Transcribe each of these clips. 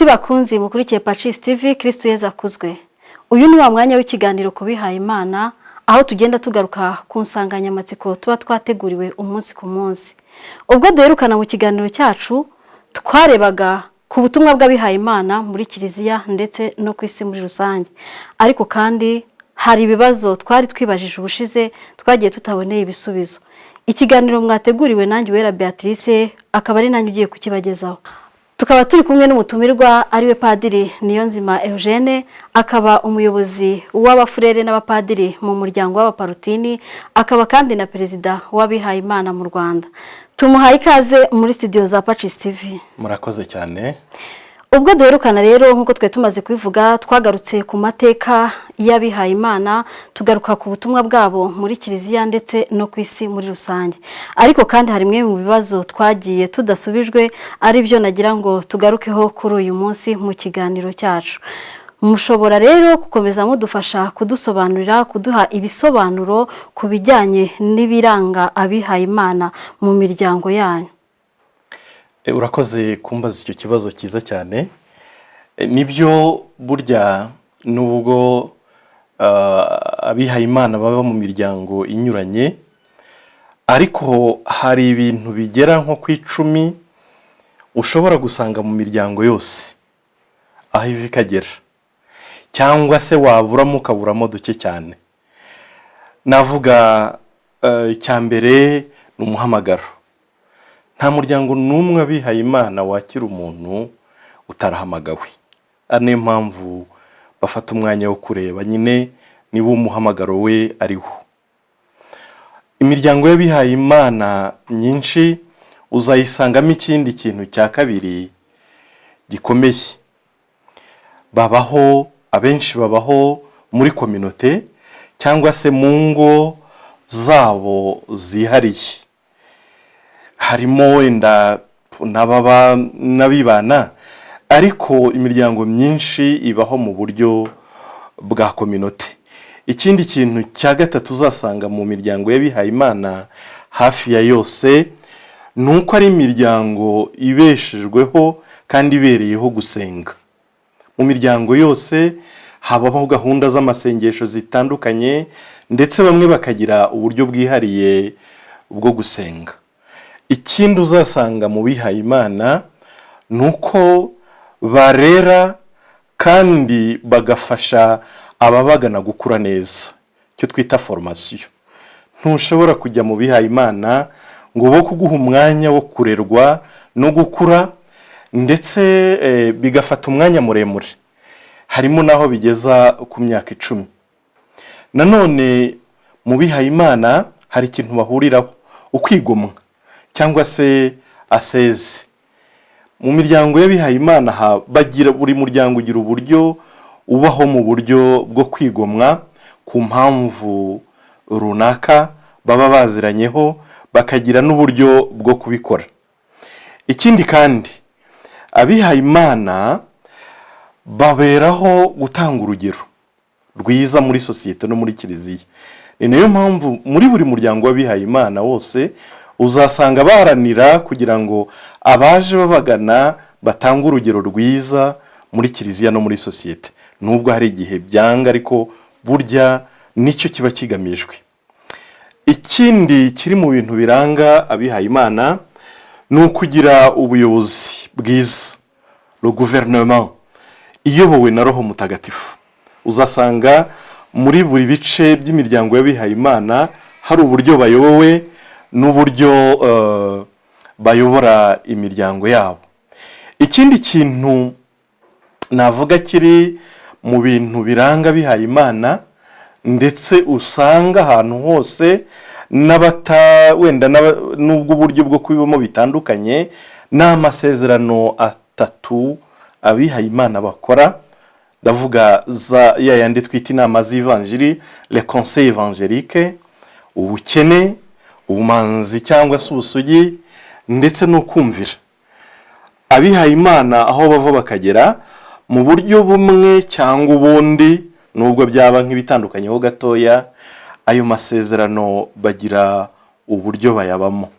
Bakunzi mukurikiye Pacis TV Kristo Yezu akuzwe. Uyu ni wa mwanya w'ikiganiro kubihaye Imana aho tugenda tugaruka ku nsanganyamatsiko tuba twateguriwe umunsi ku munsi. Ubwo duherukana mu kiganiro cyacu twarebaga ku butumwa bw'abihaye Imana muri kiliziya ndetse no ku isi muri rusange. Ariko kandi hari ibibazo twari twibajije ubushize twagiye tutaboneye ibisubizo. Ikiganiro mwateguriwe nanjye Uwera Beatrice akaba ari nanjye ugiye kukibagezaho. Tukaba turi kumwe n'umutumirwa ariwe Padiri Niyonzima Eugene, akaba umuyobozi w'abafurere n'abapadiri mu muryango w'abaparutini, akaba kandi na perezida w'abihaye Imana mu Rwanda. Tumuhaye ikaze muri studio za Pacis TV. Murakoze cyane. Ubwo duherukana rero nkuko twe tumaze kubivuga twagarutse ku mateka y'abihaye Imana, tugaruka ku butumwa bwabo muri kiliziya ndetse no ku isi muri rusange. Ariko kandi hari mwe mu bibazo twagiye tudasubijwe ari byo nagira ngo tugarukeho kuri uyu munsi mu kiganiro cyacu. Mushobora rero gukomeza mudufasha kudusobanurira, kuduha ibisobanuro ku bijyanye n'ibiranga abihaye Imana mu miryango yanyu. Urakoze kumbaza icyo kibazo cyiza cyane. Nibyo burya nubwo abihaye Imana baba mu miryango inyuranye, ariko hari ibintu bigera nko ku 10 ushobora gusanga mu miryango yose aho ivi kagera, cyangwa se waburamo ukaburamo duke cyane. Navuga icyambere ni umuhamagaro. Nta muryango n'umwe abihaye Imana wakira umuntu utarahamagawe. Niyo mpamvu bafata umwanya wo kureba nyine niba umuhamagaro we ariho. Imiryango y'abihaye Imana myinshi uzayisangamo ikindi kintu cya kabiri gikomeye. Abenshi babaho muri communauté cyangwa se mu ngo zabo zihariye. Harimo wenda n'abibana, ariko imiryango myinshi ibaho mu buryo bwa communauté. Ikindi kintu cya gatatu uzasanga mu miryango y'abihaye Imana hafi ya yose nuko ari imiryango ibeshejweho kandi ibereyeho gusenga. Mu miryango yose habaho gahunda z'amasengesho zitandukanye, ndetse bamwe bakagira uburyo bwihariye bwo gusenga. Ikindi uzasanga mu bihaye Imana nuko barera kandi bagafasha ababagana gukura neza, cyo twita formation. Ntushobora kujya mu bihaye Imana ngo bo kuguha umwanya wo kurerwa no gukura, ndetse bigafata umwanya muremure, harimo naho bigeza ku myaka 10. Nanone mu bihaye Imana hari ikintu bahuriraho, ukwigomwa cyangwa se aseze. Mu miryango y'abihaye Imana buri muryango ugira uburyo ubaho mu buryo bwo kwigomwa ku mpamvu runaka baba baziranyeho, bakagira n'uburyo bwo kubikora. Ikindi kandi abihaye Imana baberaho gutanga urugero rwiza muri sosiyete no muri kiliziya. Ni nayo mpamvu muri buri muryango w'abihaye Imana wose uzasanga baharanira kugira ngo abaje babagana batanga urugero rwiza muri kiliziya no muri sosiyete. Nubwo hari igihe byanga, ariko burya nicyo kiba kigamijwe. Ikindi kiri mu bintu biranga abihaye Imana ni ukugira ubuyobozi bwiza, le gouvernement, iyobowe na Roho Mutagatifu. Uzasanga muri buri bice by'imiryango y'abihaye Imana hari uburyo bayobowe n'uburyo bayobora imiryango yabo. Ikindi kintu navuga kiri mu bintu biranga abihaye Imana, ndetse usanga ahantu hose wenda nubwo uburyo bwo kubibamo bitandukanye, n'amasezerano 3 abihaye Imana bakora. Ndavuga yandi twita inama z'ivanjiri, le conseil évangélique, ubukene, ubumanzi cyangwa se ubusugi, ndetse no kumvira. Abihaye Imana aho bava bakagera mu buryo bumwe cyangwa ubundi, nubwo byaba nk'ibitandukanyeho gatoya, ayo masezerano bagira uburyo bayabamo.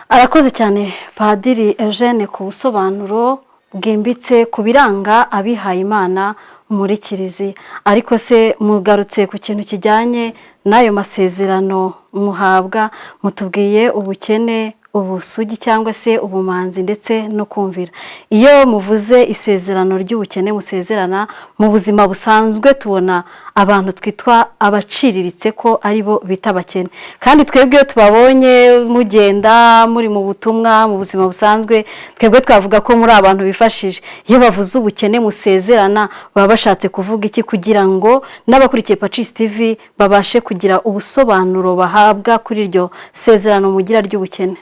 Arakoze cyane Padiri Eugene ku busobanuro bwimbitse ku biranga abihaye Imana muri kiliziya. Ariko se mugarutse ku kintu kijyanye n'ayo masezerano muhabwa, mutubwiye ubukene, ubusugi cyangwa se ubumanzi ndetse no kumvira. Iyo muvuze isezerano ry'ubukene musezerana mu buzima busanzwe, tubona abantu twitwa abaciriritse ko ari bo bita abakene, kandi twebwe iyo tubabonye mugenda muri mu butumwa mu buzima busanzwe, twebwe twavuga ko muri abantu bifashije. Iyo bavuze ubukene musezerana baba bashatse kuvuga iki, kugira ngo n'abakurikiye Pacis TV babashe kugira ubusobanuro bahabwa kuri iryo sezerano mugira ry'ubukene?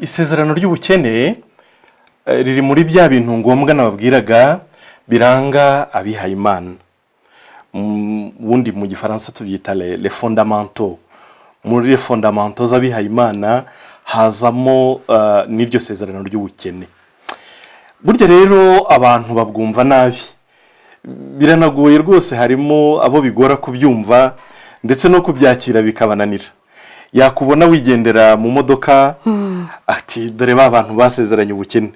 Isezerano ry'ubukene riri muri bya bintu ngombwa nababwiraga biranga abihaye Imana. Ubundi mu gifaransa tubyita les fondamentaux. Muri les fondamentaux z'abihaye Imana hazamo n'iryo sezerano ry'ubukene. Burya rero abantu babwumva nabi, biranagoye rwose, harimo abo bigora kubyumva ndetse no kubyakira bikabananira. Yakubona wigendera mu modoka ati dore ba bantu basezeranye ubukene,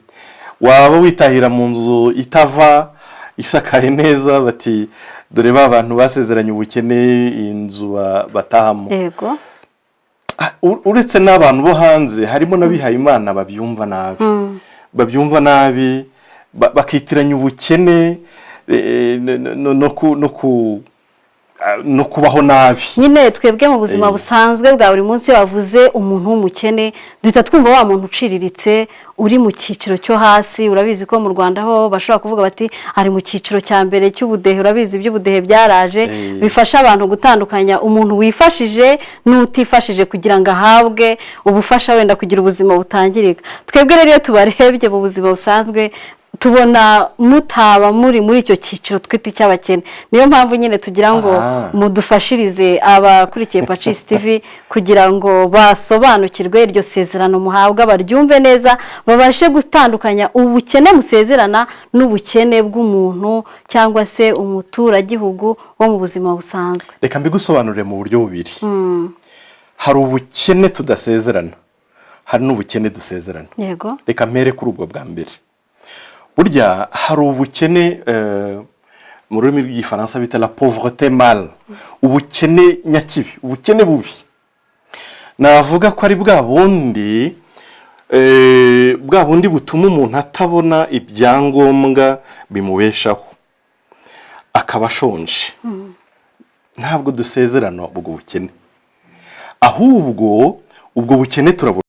waba witahira mu nzu itava isakaye neza bati dore ba bantu basezeranye ubukene, inzu batahamo. Yego. Uretse n'abantu bo hanze harimo n'abihaye Imana babyumva nabi, babyumva nabi, bakitiranya ubukene no kubaho nabi. Nyine twebwe mu buzima busanzwe bwa buri munsi wavuze umuntu w'umukene duhita twumva wa muntu uciriritse uri mu cyiciro cyo hasi. Urabizi ko mu Rwanda ho bashobora kuvuga bati ari mu cyiciro cya mbere cy'ubudehe. Urabizi iby'ubudehe byaraje, bifasha abantu gutandukanya umuntu wifashije n'utifashije kugira ngo ahabwe ubufasha wenda kugira ubuzima butangirika. Twebwe rero iyo tubarebye mu buzima busanzwe tubona mutaba muri icyo cyiciro twita cy'abakene. Niyo mpamvu nyine tugira ngo mudufashirize abakurikiye Pacis TV kugira ngo basobanukirwe iryo sezerano muhabwa, baryumve neza, babashe gutandukanya ubukene musezerana n'ubukene bw'umuntu cyangwa se umuturagihugu wo mu buzima busanzwe. Reka mbigusobanurire mu buryo bubiri. Hari ubukene tudasezerana, hari n'ubukene dusezerana. Yego. Reka mpere kuri ubwo bwa mbere. Burya hari ubukene mu rurimi rw'igifaransa bita la pauvreté mâle, ubukene nyakibi, ubukene bubi. Navuga ko ari bwa bundi butuma umuntu atabona ibyangombwa bimubeshaho, akaba ashonje. Ntabwo dusezerana ubwo bukene, ahubwo ubwo bukene turabona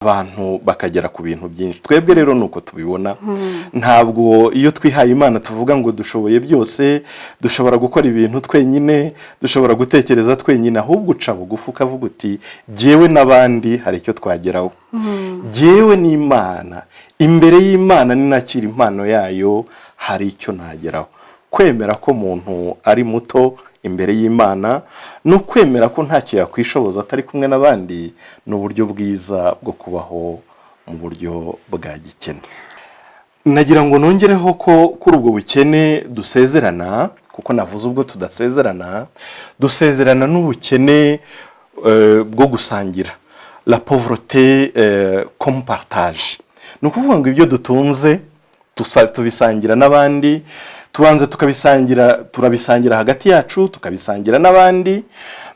abantu bakagera ku bintu byinshi. Twebwe rero nuko tubibona. Ntabwo iyo twihaye Imana tuvuga ngo dushoboye byose, dushobora gukora ibintu twenyine, dushobora gutekereza twenyine, ahubwo uca bugufi ukavuga uti jyewe n'abandi hari icyo twageraho. Jyewe n'Imana, imbere y'Imana ninakira impano yayo hari icyo nageraho. Kwemera ko umuntu ari muto imbere y'Imana no kwemera ko ntacyo yakwishoboza atari kumwe n'abandi ni uburyo bwiza bwo kubaho mu buryo bwa gikene. Nagira ngo nongereho ko kuri ubwo bukene dusezerana, kuko navuze ubwo tudasezerana, dusezerana n'ubukene bwo gusangira, la pauvreté comme partage. Ni ukuvuga ngo ibyo dutunze tubisangira n'abandi, tubanze turabisangira hagati yacu, tukabisangira n'abandi.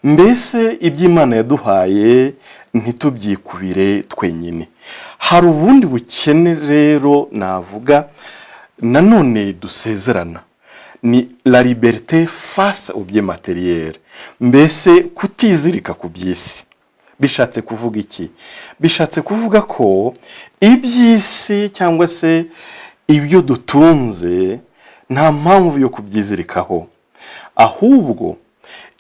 Mbese iby'Imana yaduhaye ntitubyikubire twenyine. Hari ubundi bukene rero navuga nanone dusezerana, ni la liberté face au bien matériel. Mbese kutizirika ku by'isi. Bishatse kuvuga iki? Bishatse kuvuga ko iby'isi cyangwa se ibyo dutunze nta mpamvu yo kubyizirikaho, ahubwo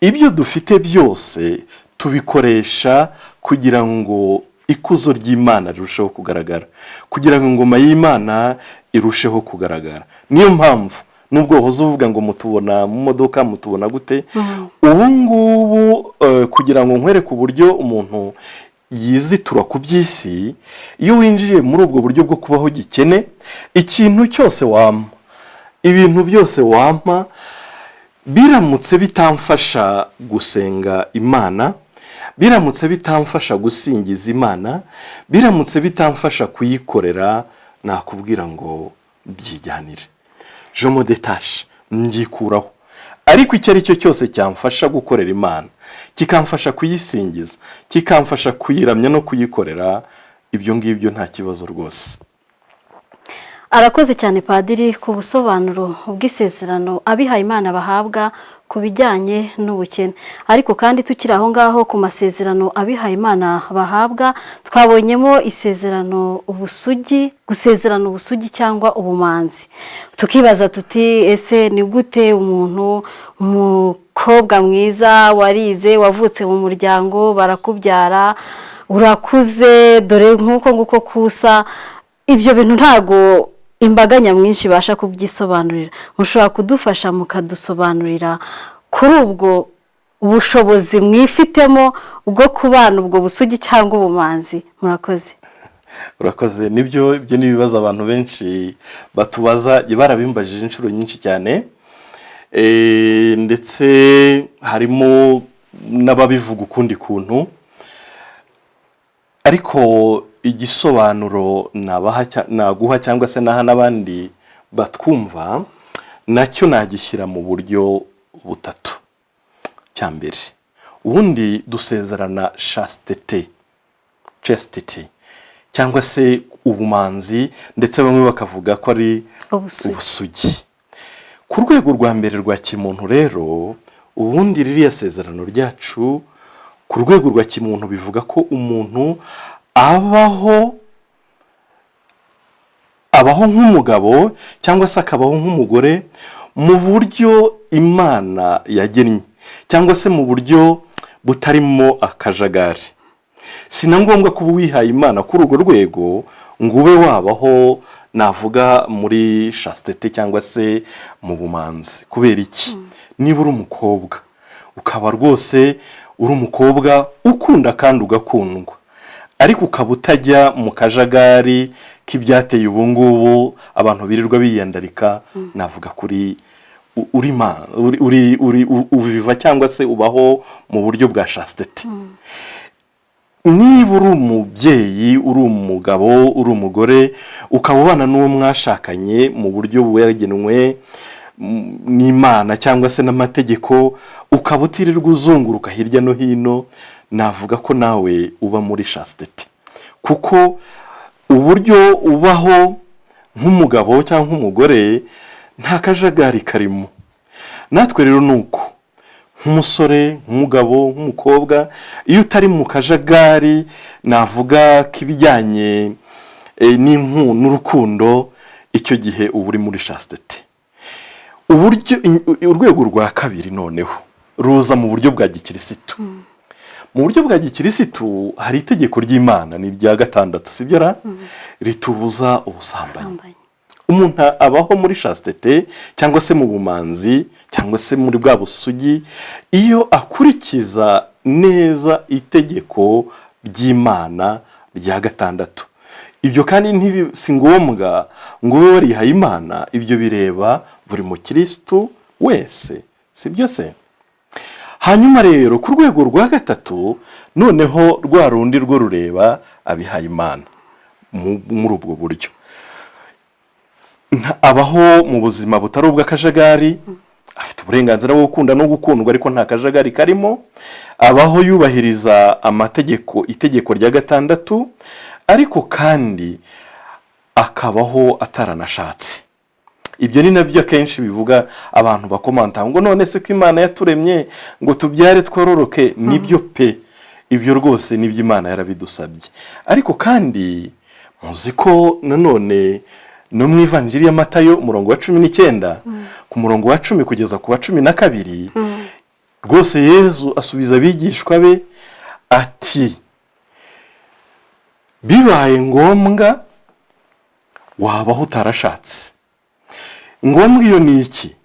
ibyo dufite byose tubikoresha kugira ngo ikuzo ry'Imana rirusheho kugaragara, kugira ngo ingoma y'Imana irusheho kugaragara. Niyo mpamvu nubwo hoze uvuga ngo mutubona mu modoka, mutubona gute, ubu ngubu kugira ngo nkwereke uburyo umuntu yizitura ku by'isi, iyo winjiye muri ubwo buryo bwo kubaho gikene, ikintu cyose wampa, ibintu byose wampa, biramutse bitamfasha gusenga Imana, biramutse bitamfasha gusingiza Imana, biramutse bitamfasha kuyikorera, nakubwira ngo byijyanire, je me détache, mbyikuraho. Ariko icyo ari cyo cyose cyamfasha gukorera Imana, kikamfasha kuyisingiza, kikamfasha kuyiramya no kuyikorera, ibyo ngibyo nta kibazo rwose. Arakoze cyane Padiri ku busobanuro bw'isezerano abihaye Imana bahabwa ku bijyanye n'ubukene. Ariko kandi tukiri aho ngaho ku masezerano abihaye Imana bahabwa, twabonyemo isezerano ubusugi, gusezerana ubusugi cyangwa ubumanzi. Tukibaza tuti ese ni gute umuntu, umukobwa mwiza warize, wavutse mu muryango, barakubyara, urakuze, dore nk'uko nguko kusa, ibyo bintu ntago imbaga nyamwinshi ibasha kubyisobanurira. Mushobora kudufasha mukadusobanurira kuri ubwo ubushobozi mwifitemo bwo kubana ubwo busugi cyangwa ubumanzi? Murakoze. Urakoze. Nibyo, ibyo n'ibibazo abantu benshi batubaza, barabimbajije inshuro nyinshi cyane, ndetse harimo n'ababivuga ukundi kuntu, ariko igisobanuro naguha cyangwa se naha n'abandi batwumva, nacyo nagishyira mu buryo butatu. Cya mbere, ubundi dusezerana chastity cyangwa se ubumanzi, ndetse bamwe bakavuga ko ari ubusugi. Ku rwego rwa mbere rwa kimuntu rero, ubundi ririya sezerano ryacu ku rwego rwa kimuntu bivuga ko umuntu abaho nk'umugabo cyangwa se akabaho nk'umugore mu buryo Imana yagennye, cyangwa se mu buryo butarimo akajagari. Si na ngombwa kuba wihaye Imana kuri urwo rwego ngo ube wabaho, navuga muri chastity cyangwa se mu bumanzi. Kubera iki? Niba uri umukobwa ukaba rwose uri umukobwa ukunda kandi ugakundwa, ariko ukaba utajya mu kajagari k'ibyateye ubu ngubu abantu birirwa biyandarika, navuga kuri uviva cyangwa se ubaho mu buryo bwa chastity. Niba uri umubyeyi, uri umugabo, uri umugore, ukaba ubana n'uwo mwashakanye mu buryo bwagenwe n'Imana cyangwa se n'amategeko, ukaba utirirwa uzunguruka hirya no hino, navuga ko nawe uba muri chastity. Kuko uburyo ubaho nk'umugabo cyangwa nk'umugore nta kajagari karimo. Natwe rero nuko nk'umusore, nk'umugabo, nk'umukobwa, iyo utari mu kajagari navuga k'ibijyanye n'urukundo, icyo gihe uba uri muri chastity. Urwego rwa kabiri noneho ruza mu buryo bwa gikirisitu. Mu buryo bwa gikirisitu hari itegeko ry'Imana, ni irya 6, sibyo ritubuza ubusambanyi. Umuntu abaho muri chastity cyangwa se mu bumanzi cyangwa se muri bwa busugi iyo akurikiza neza itegeko ry'Imana rya 6. Ibyo kandi si ngombwa ngo ube warihaye Imana, ibyo bireba buri mukristo wese, sibyo se? Hanyuma rero ku rwego rwa 3 noneho rwa rundi rwo rureba abihaye Imana muri ubwo buryo. Abaho mu buzima butari ubw'akajagari, afite uburenganzira bwo gukunda no gukundwa, ariko nta kajagari karimo. Abaho yubahiriza itegeko rya 6, ariko kandi akabaho ataranashatse. Ibyo ni nabyo akenshi bivuga abantu bakomanta ngo none se ko Imana yaturemye ngo tubyare twororoke. Nibyo pe, ibyo rwose nibyo Imana yarabidusabye. Ariko kandi muzi ko nanone no mu Ivanjiri ya Matayo umurongo wa 19 ku murongo wa 10 kugeza ku wa 12 rwose Yezu asubiza abigishwa be ati, bibaye ngombwa wabaho utarashatse. Ngombwa iyo ni iki?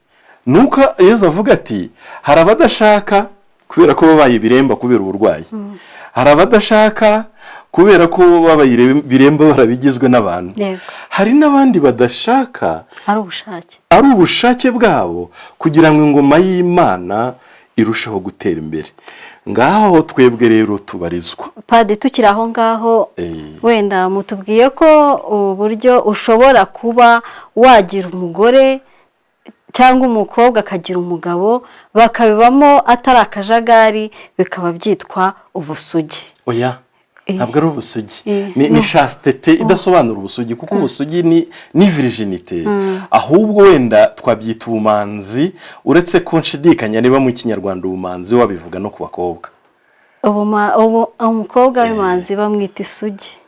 Nuko Yezu avuga ati, hari abadashaka kubera ko babaye ibiremba kubera uburwayi, hari abadashaka kubera ko babaye ibiremba barabigizwe n'abantu, hari n'abandi badashaka ari ubushake bwabo kugira ngo ingoma y'Imana irusheho gutera imbere. Ngaho twebwe rero tubarizwa. Padiri, tukiri aho ngaho wenda mutubwiye ko uburyo ushobora kuba wagira umugore cyangwa umukobwa akagira umugabo bakabibamo atari akajagari, bikaba byitwa ubusugi. Oya, ntabwo ari ubusugi, ni chastete idasobanura ubusugi, kuko ubusugi ni virginite. Ahubwo wenda twabyita ubumanzi, uretse ko nshidikanya niba mu Kinyarwanda ubumanzi wabivuga no ku bakobwa. Umukobwa w'imanzi bamwita isugi.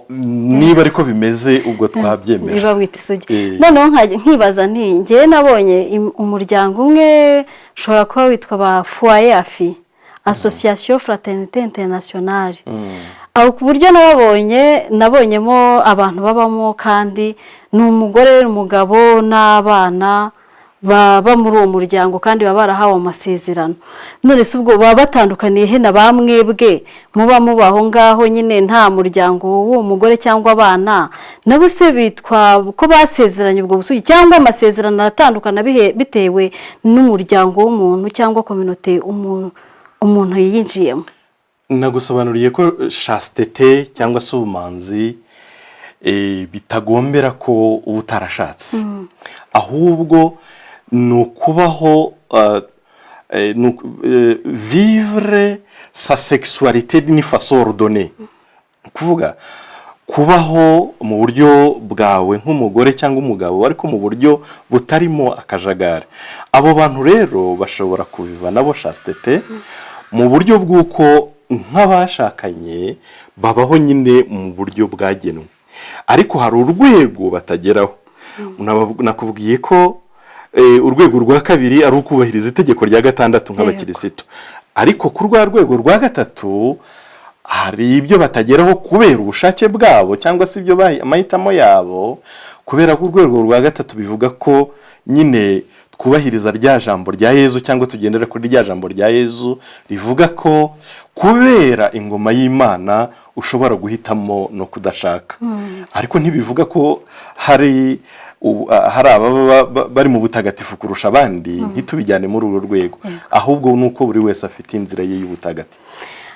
Niba ariko bimeze ubwo twabyemera, niba bamwita isugi. Noneho nkibaza ngewe nabonye umuryango umwe ushobora kuba witwa ba foyer afi, Association Fraternité Internationale. Aho ku buryo nabonyemo abantu babamo, kandi ni umugore n'umugabo n'abana baba muri uwo muryango, kandi baba barahawe amasezerano. None se ubwo baba batandukaniye he na ba mwebwe muba mubaho ngaho nyine nta muryango w'uwo mugore cyangwa abana? Nabo se bitwa ko basezeranye ubwo busugi, cyangwa amasezerano aratandukana bitewe n'umuryango w'umuntu cyangwa communauté umuntu yinjiyemo? Nagusobanuriye ko chastete cyangwa se ubumanzi bitagombera ko uba utarashatse, ahubwo ni ukubaho vivre sa sexualité d'une façon ordonnée, kuvuga kubaho mu buryo bwawe nk'umugore cyangwa umugabo, ariko mu buryo butarimo akajagari. Abo bantu rero bashobora kuviva nabo chastete mu buryo bw'uko nk'abashakanye babaho nyine mu buryo bwagenwe, ariko hari urwego batageraho. Nakubwiye ko urwego rwa kabiri ari ukubahiriza itegeko rya gatandatu nk'abakirisitu, ariko ku rwa rwego rwa gatatu hari ibyo batageraho kubera ubushake bwabo cyangwa se ibyo amahitamo yabo, kubera ko urwego rwa gatatu bivuga ko nyine twubahiriza rya jambo rya Yezu, cyangwa tugendera kuri rya jambo rya Yezu rivuga ko kubera ingoma y'Imana ushobora guhitamo no kudashaka. Ariko ntibivuga ko hari ababa bari mu butagatifu kurusha abandi, ntitubijyane muri uru rwego, ahubwo nuko buri wese afite inzira ye y'ubutagatifu.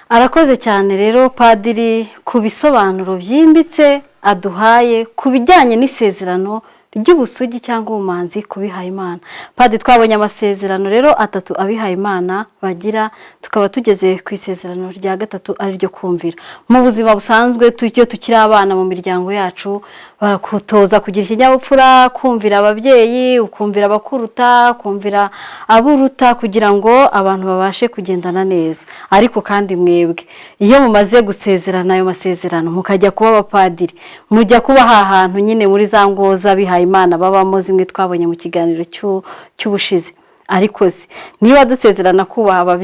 Arakoze cyane rero Padiri ku bisobanuro byimbitse aduhaye ku bijyanye n'isezerano ry'ubusugi cyangwa ubumanzi kubihaye Imana. Padiri, twabonye amasezerano rero atatu abihaye Imana bagira, tukaba tugeze ku isezerano rya gatatu ari ryo kumvira. Mu buzima busanzwe tukiri abana mu miryango yacu barakutoza kugira ikinyabupfura, kumvira ababyeyi, ukumvira abakuruta, kumvira aburuta, kugira ngo abantu babashe kugendana neza. Ariko kandi mwebwe iyo mumaze gusezerana ayo masezerano mukajya kuba abapadiri, mujya kuba ahantu nyine muri za ngo z'abihaye Imana babamo, zimwe twabonye mu kiganiro cy'ubushize. Ariko se niba dusezerana kubaha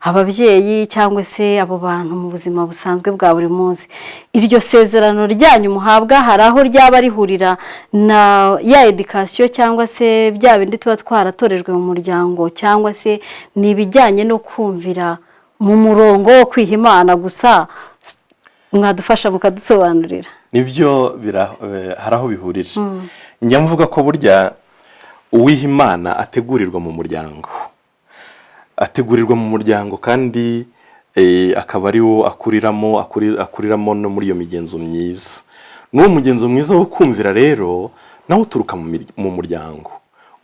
ababyeyi cyangwa se abo bantu mu buzima busanzwe bwa buri munsi, iryo sezerano ryanyu muhabwa hari aho ryaba rihurira na ya education cyangwa se bya bindi tuba twaratorejwe mu muryango, cyangwa se ni ibijyanye no kumvira mu murongo wo kwiha Imana gusa? Mwadufasha mukadusobanurira. Nibyo hari aho bihurira. Njya mvuga ko burya uwiha Imana ategurirwa mu muryango, kandi akaba ari wo akuriramo no muri iyo migenzo myiza. N'uwo mugenzo mwiza wo kumvira rero nawe uturuka mu muryango,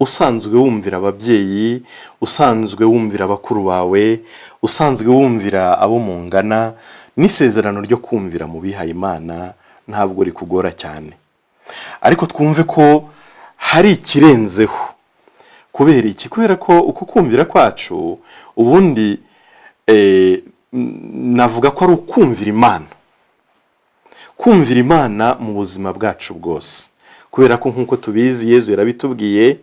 usanzwe wumvira ababyeyi, usanzwe wumvira abakuru bawe, usanzwe wumvira abo mungana. N'isezerano ryo kumvira mu bihaye Imana ntabwo rikugora cyane, ariko twumve ko hari ikirenzeho. Kubera iki? Kubera ko uko kumvira kwacu ubundi navuga ko ari ukumvira Imana, kumvira Imana mu buzima bwacu bwose. Kubera ko nk'uko tubizi Yezu yarabitubwiye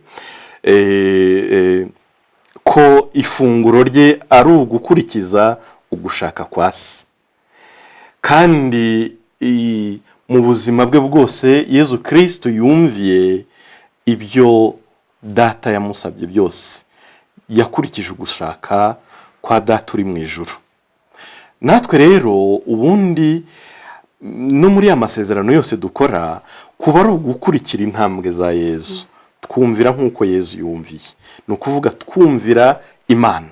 ko ifunguro rye ari ugukurikiza ugushaka kwa Se, kandi mu buzima bwe bwose Yezu Kristo yumviye ibyo Data yamusabye byose, yakurikije ugushaka kwa Data uri mu ijuru. Natwe rero ubundi no muri ya masezerano yose dukora kuba ari ugukurikira intambwe za Yezu, twumvira nk'uko Yezu yumviye. Ni ukuvuga twumvira Imana,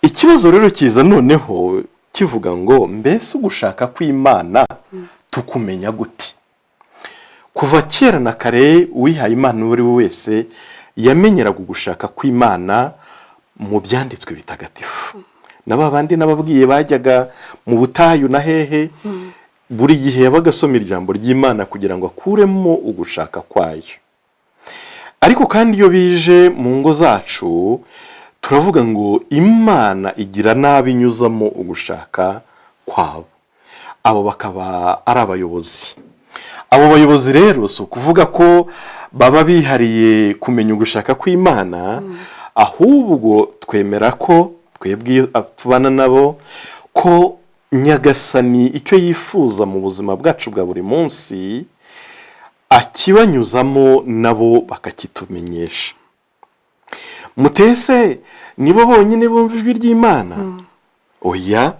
ikibazo rero kiza noneho kivuga ngo mbese ugushaka kw'Imana tukumenya gute? Kuva kera na kare uwihaye Imana uwo ari we wese yamenyeraga ugushaka kw'Imana mu byanditswe bitagatifu. Naba bandi nababwiye bajyaga mu butayu na hehe, buri gihe yabaga asoma ijambo ry'Imana kugira ngo akuremo ugushaka kwayo. Ariko kandi iyo bije mu ngo zacu turavuga ngo Imana igira nabi inyuzamo ugushaka kwabo. Abo bakaba ari abayobozi. Abo bayobozi rero si ukuvuga ko baba bihariye kumenya ugushaka kw'Imana, ahubwo twemera ko twebwe tubana nabo ko Nyagasani icyo yifuza mu buzima bwacu bwa buri munsi akibanyuzamo nabo bakakitumenyesha. Mutese nibo bonyine bumva ijwi ry'Imana? Oya,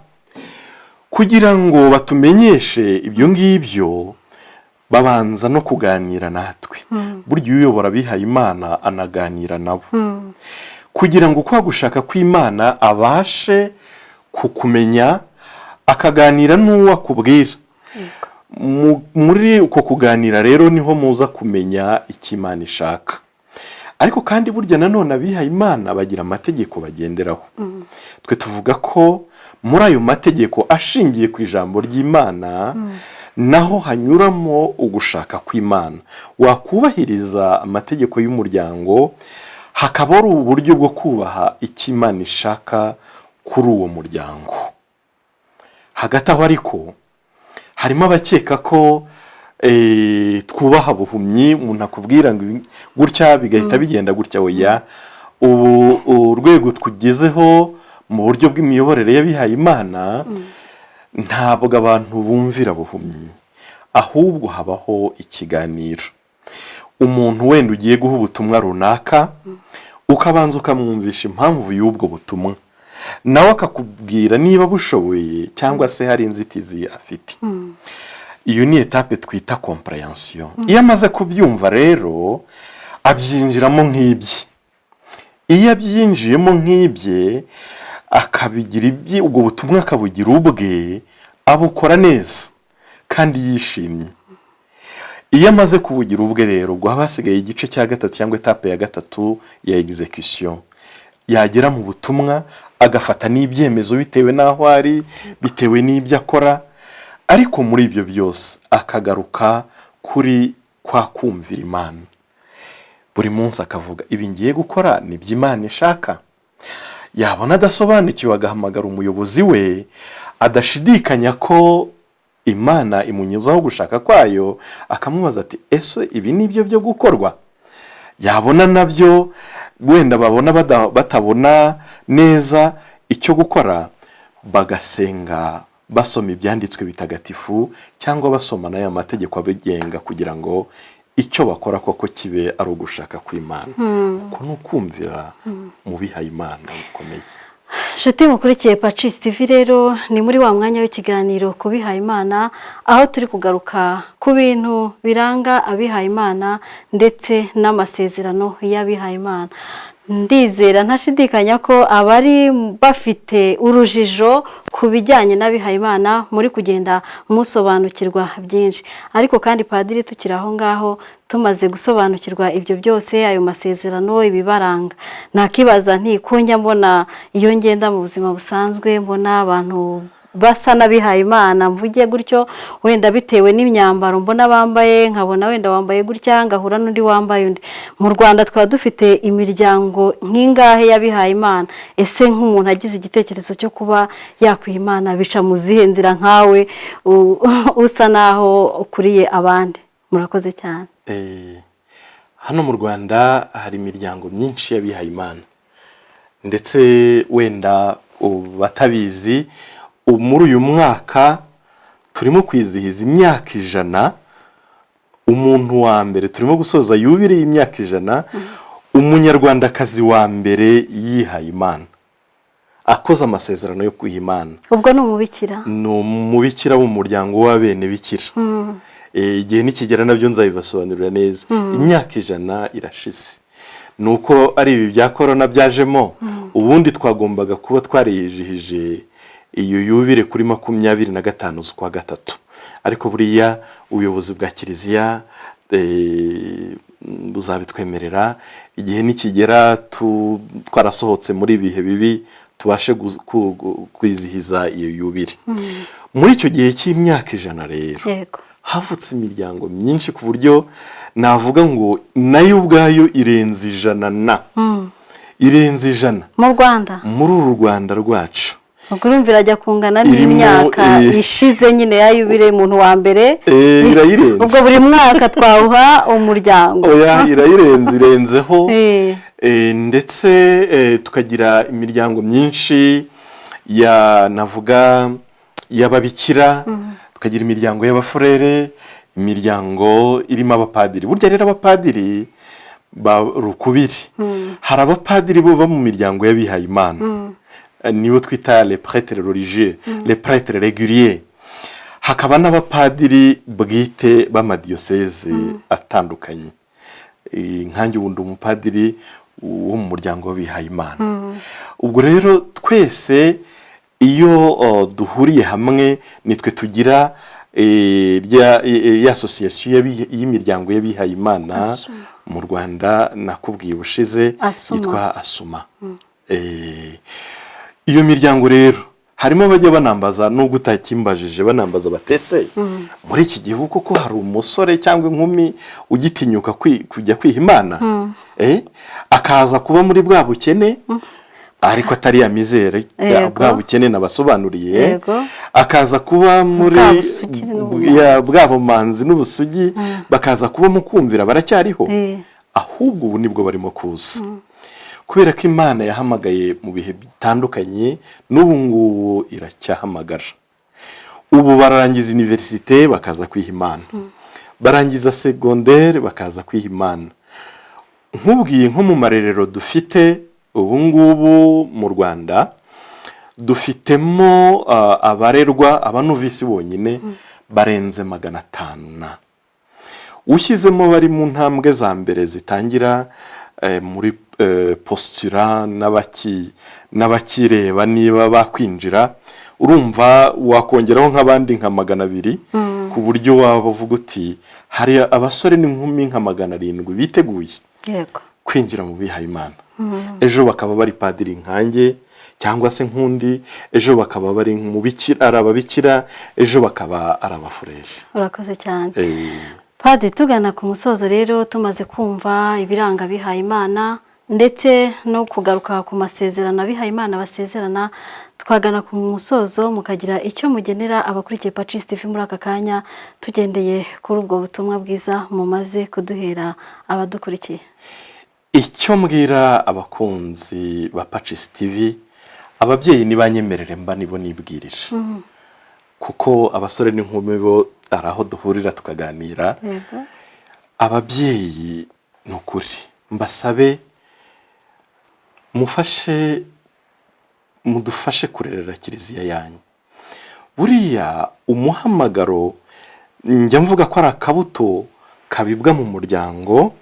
kugira ngo batumenyeshe ibyo ngibyo babanza no kuganira natwe. Burya uyobora abihaye Imana anaganira nabo kugira ngo kwa gushaka kw'Imana abashe kukumenya, akaganira n'uwo akubwira. Muri uko kuganira rero niho muza kumenya icyo Imana ishaka. Ariko kandi burya nanone abihaye Imana bagira amategeko bagenderaho. Twe tuvuga ko muri ayo mategeko ashingiye ku ijambo ry'Imana naho hanyuramo ugushaka kw'Imana. Wakubahiriza amategeko y'umuryango, hakaba ari uburyo bwo kubaha icyo Imana ishaka kuri uwo muryango. Hagati aho ariko harimo abakeka ko twubaha buhumyi, umuntu akubwira ngo gutya bigahita bigenda gutya. Oya, ubu urwego tugezeho mu buryo bw'imiyoborere y'abihaye Imana ntabwo abantu bumvira buhumyi, ahubwo habaho ikiganiro. Umuntu wenda ugiye guha ubutumwa runaka ukabanza ukamwumvisha impamvu y'ubwo butumwa, nawe akakubwira niba bushoboye cyangwa se hari inzitizi afite. Iyo ni etape twita comprehension. Iyo amaze kubyumva rero abyinjiramo nk'ibye. Iyo abyinjiyemo nk'ibye akabigira ibye, ubwo butumwa akabugira ubwe, abukora neza kandi yishimye. Iyo amaze kubugira ubwe rero ubwo haba hasigaye igice cya gatatu cyangwa etape ya gatatu ya execution. Yagera mu butumwa agafata n'ibyemezo bitewe n'aho ari, bitewe n'ibyo akora. Ariko muri ibyo byose akagaruka kuri kwa kumvira Imana. Buri munsi akavuga ibi ngiye gukora ni by'Imana ishaka. Yabona adasobanukiwe agahamagara umuyobozi we, adashidikanya ko Imana imunyuzaho gushaka kwayo, akamubaza ati ese ibi ni byo byo gukorwa? Yabona nabyo wenda babona batabona neza icyo gukora, bagasenga basoma ibyanditswe bitagatifu cyangwa basoma n'aya mategeko abigenga kugira ngo icyo bakora koko kibe ari ugushaka kw'Imana. Uko ni ukumvira mu bihaye Imana bikomeye. Nshuti mukurikiye Pacis TV rero ni muri wa mwanya w'ikiganiro ku bihaye Imana, aho turi kugaruka ku bintu biranga abihaye Imana ndetse n'amasezerano y'abihaye Imana. Ndizera ntashidikanya ko abari bafite urujijo ku bijyanye n'abihaye Imana muri kugenda musobanukirwa byinshi. Ariko kandi padiri tukiri aho ngaho tumaze gusobanukirwa ibyo byose, ayo masezerano, ibibaranga, nakibaza nti ko njya mbona iyo ngenda mu buzima busanzwe mbona abantu basa n'abihaye Imana, mvuge gutyo, wenda bitewe n'imyambaro mbona bambaye, nkabona wenda wambaye gutya ngahura n'undi wambaye undi. Mu Rwanda twaba dufite imiryango nk'ingahe y'abihaye Imana. Ese nk'umuntu agize igitekerezo cyo kuba yakwiha Imana bica mu zihe nzira nkawe usa naho ukuriye abandi? Murakoze cyane. Hano mu Rwanda hari imiryango myinshi y'abihaye Imana, ndetse wenda batabizi muri uyu mwaka turimo kwizihiza imyaka 100. Umuntu wa mbere turimo gusoza yubire y'imyaka 100, umunyarwandakazi wa mbere yihaye Imana, akoze amasezerano yo kwiha Imana. Ubwo ni umubikira? Ni umubikira mu muryango w'abene bikira. Igihe nikigera nabyo nzabibasobanurira neza. Imyaka 100 irashize. ni uko ari ibi bya korona byajemo. Ubundi twagombaga kuba twariyijihije iyo yubire kuri 25 z'ukwa gatatu, ariko buriya ubuyobozi bwa kiliziya buzabitwemerera igihe nikigera twarasohotse muri ibihe bibi tubashe kwizihiza iyo yubire. Muri icyo gihe cy'imyaka 100 rero havutse imiryango myinshi ku buryo navuga ngo nayo ubwayo irenze 100 irenze 100 mu Rwanda, muri uru Rwanda rwacu. urumva irajya kungana n'imyaka ishize nyine ya yubire umuntu wa mbere. Irayirenze, ubwo buri mwaka twawuha umuryango. Oya, irenzeho. Ndetse tukagira imiryango myinshi navuga y'ababikira, tukagira imiryango y'abafurere, imiryango irimo abapadiri. Burya rero abapadiri rukubiri, hari abapadiri bo mu miryango y'abihaye Imana, nibo twita les prêtres religieux, les prêtres réguliers. Hakaba n'abapadiri bwite b'amadiyoseze atandukanye. Nkanjye ubundi umupadiri wo mu muryango w'abihaye Imana. Ubwo rero twese iyo duhuriye hamwe nitwe tugira association y'imiryango y'abihaye Imana mu Rwanda, nakubwiye ubushize, yitwa Asuma. Iyo miryango rero harimo bajya banambaza, nubwo utakimbajije, banambaza batese muri iki gihe kuko hari umusore cyangwa inkumi ugitinyuka kujya kwiha Imana, akaza kuba muri bwa bukene, ariko atari ya mizere bwa bukene nabasobanuriye, akaza kuba muri bwa bumanzi n'ubusugi, bakaza kuba mu kumvira baracyariho, ahubwo ubu nibwo barimo kuza. Kubera ko Imana yahamagaye mu bihe bitandukanye, n'ubu ngubu iracyahamagara. Ubu barangiza universite bakaza kwiha Imana, barangiza secondaire bakaza kwiha Imana. Nkubwiye nko mu marerero dufite ubu ngubu mu Rwanda, dufitemo abarerwa abanuvisi bonyine barenze 500. Ushyizemo bari mu ntambwe za mbere zitangira muri postura n'abakireba niba bakwinjira, urumva wakongeraho nk'abandi nka 200, ku buryo waba uvuga uti hari abasore n'inkumi nka 700 biteguye kwinjira mu bihaye Imana. Ejo bakaba bari padiri nkanjye cyangwa se nkundi, ejo bakaba bari mu bikira, ababikira, ejo bakaba abafurere. Urakoze cyane. Padiri, tugana ku musozo rero, tumaze kumva ibiranga bihaye Imana ndetse no kugaruka ku masezerano bihaye Imana basezerana, twagana ku musozo mukagira icyo mugenera abakurikiye Pacis TV muri aka kanya, tugendeye kuri ubwo butumwa bwiza mumaze kuduhera abadukurikiye. Icyo mbwira abakunzi ba Pacis TV, ababyeyi nibanyemerere mba nibo nibwirije, kuko abasore n'inkumi bo araho duhurira tukaganira. Ababyeyi nukuri mbasabe mudufashe kurerera kiliziya yanyu. Buriya umuhamagaro njya mvuga ko ari akabuto kabibwa mu muryango,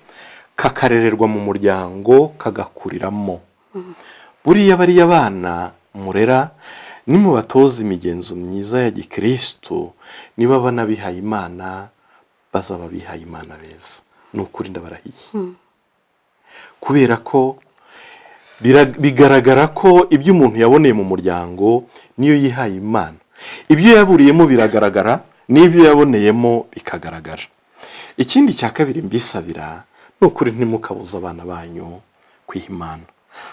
kakarererwa mu muryango, kagakuriramo. Buriya bariya abana murera nimubatoza imigenzo myiza ya gikristo, niba banabihaye Imana bazaba bihaye Imana beza. Nukuri ndabarahiye, kubera ko bigaragara ko ibyo umuntu yaboneye mu muryango niyo yihaye Imana, ibyo yaburiyemo biragaragara, n'ibyo yaboneyemo bikagaragara. Ikindi cya kabiri mbisabira, nukuri ntimukabuza abana banyu kwiha Imana.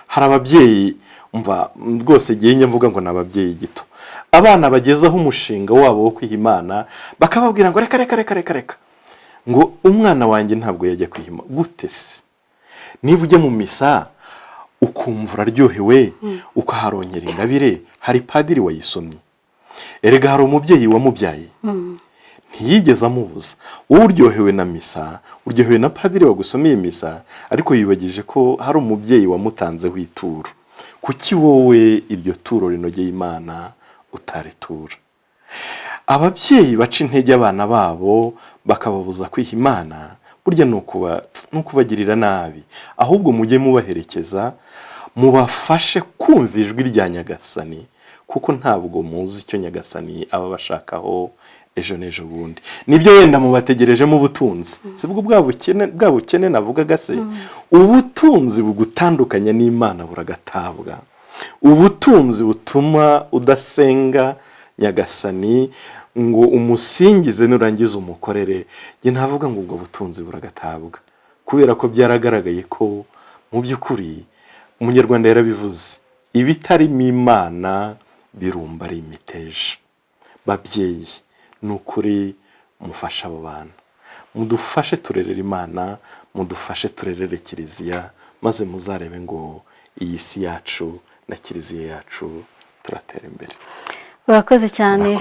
Hari ababyeyi umva rwose giye mvuga ngo nababyeyi gito, abana bagezaho umushinga wabo wo kwiha Imana bakababwira ngo reka ngo umwana wanjye ntabwo yajya kwiha Imana. Gute se? Niba ujya mu misa ukumva uraryohewe, ukaharongera ingabire, hari padiri wayisomye, erega hari umubyeyi wamubyaye, ntiyigeze amubuza. Wowe uryohewe na misa, uryohewe na padiri wagusomeye misa, ariko yibagije ko hari umubyeyi wamutanzeho ituro. Kuki wowe iryo turo rinogeye Imana utaritura? Ababyeyi baca intege abana babo bakababuza kwiha Imana, burya ni ukubagirira nabi, ahubwo mujye mubaherekeza, mubafashe kumva ijwi rya Nyagasani, kuko ntabwo muzi icyo Nyagasani aba bashakaho ejo n'ejo bundi. Nibyo wenda mubategerejemo ubutunzi, sibwo bwa bukene navugaga se, ubutunzi bugutandukanya n'Imana buragatabwa, ubutunzi butuma udasenga Nyagasani ngo umusingize nurangiza umukorere, njye navuga ngo ubwo butunzi buragatabwa, kubera ko byaragaragaye ko mu by'ukuri Umunyarwanda yarabivuze, ibitarimo Imana birumba ari imiteja. Babyeyi, ni ukuri mufashe abo bana, mudufashe turerere Imana, mudufashe turerere Kiliziya, maze muzarebe ngo iyi si yacu na Kiliziya yacu turatera imbere. Urakoze cyane.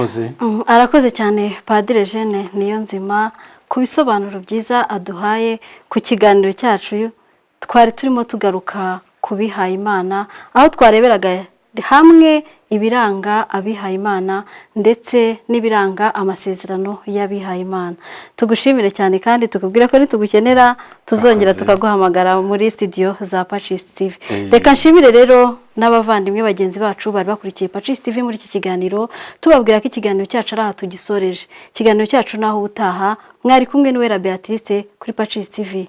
Arakoze cyane Padiri Eugene Niyonzima ku bisobanuro byiza aduhaye ku kiganiro cyacu. Twari turimo tugaruka ku bihaye Imana, aho twareberaga hamwe ibiranga abihaye Imana ndetse n'ibiranga amasezerano y'abihaye Imana. Tugushimire cyane kandi tukubwira ko nitugukenera tuzongera tukaguhamagara muri studio za Pacis TV. Reka nshimire rero n'abavandimwe bagenzi bacu bari bakurikiye Pacis TV muri iki kiganiro, tubabwira ko ikiganiro cyacu ari aha tugisoreje. Ikiganiro cyacu naho utaha, mwari kumwe n'Uwera Beatrice kuri Pacis TV.